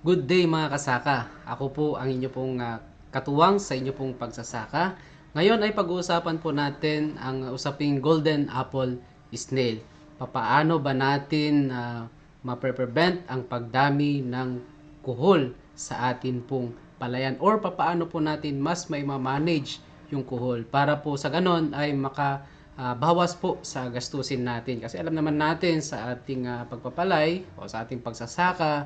Good day mga kasaka. Ako po ang inyo pong katuwang sa inyo pong pagsasaka. Ngayon ay pag-uusapan po natin ang usaping golden apple snail. Papaano ba natin ma-prevent ang pagdami ng kuhol sa atin pong palayan, or papaano po natin mas manage yung kuhol para po sa ganon ay bawas po sa gastusin natin. Kasi alam naman natin sa ating pagpapalay o sa ating pagsasaka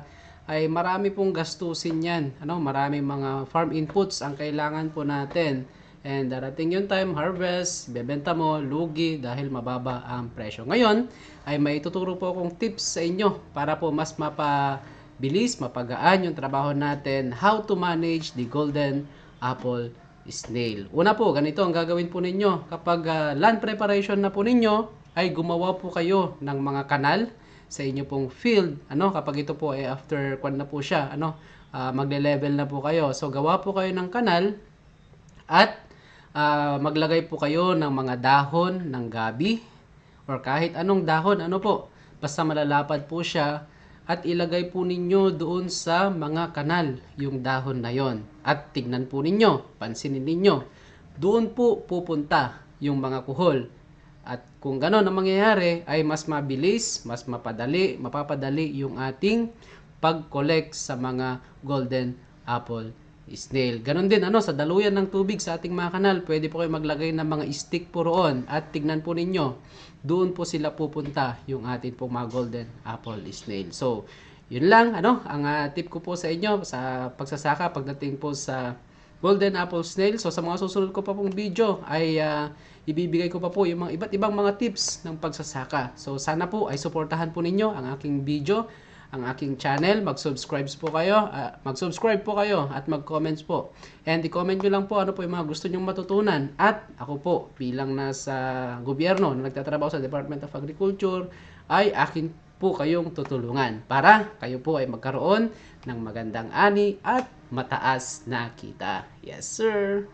ay marami pong gastusin yan. Maraming mga farm inputs ang kailangan po natin. And darating yung time, harvest, bebenta mo, lugi dahil mababa ang presyo. Ngayon, ay may tuturo po akong tips sa inyo para po mas mapabilis, mapagaan yung trabaho natin, how to manage the golden apple snail. Una po, ganito ang gagawin po ninyo. Kapag land preparation na po ninyo, ay gumawa po kayo ng mga kanal sa inyo pong field. Kapag ito po ay after kwan na po siya, magle-level na po kayo. So gawa po kayo ng kanal at maglagay po kayo ng mga dahon ng gabi or kahit anong dahon, basta malalapad po siya, at ilagay po ninyo doon sa mga kanal yung dahon na yon. At tignan po ninyo, pansinin ninyo, doon po pupunta yung mga kuhol. At kung gano'n ang mangyayari ay mas mabilis, mas mapapadali yung ating pag-collect sa mga golden apple snail. Ganon din sa daluyan ng tubig sa ating mga kanal, pwede po kayo maglagay ng mga stick po roon at tignan po ninyo, doon po sila pupunta yung ating pong mga golden apple snail. So, yun lang ang tip ko po sa inyo sa pagsasaka pagdating po sa golden apple snail. So sa mga susunod ko pa pong video ay ibibigay ko pa po yung mga iba't ibang mga tips ng pagsasaka. So sana po ay suportahan po ninyo ang aking video, ang aking channel. Mag-subscribe po kayo at mag-comments po. And i-comment nyo lang po ano po yung mga gusto nyong matutunan. At ako po bilang nasa gobyerno na nagtatrabaho sa Department of Agriculture ay akin po kayong tutulungan para kayo po ay magkaroon ng magandang ani at mataas na kita. Yes, sir!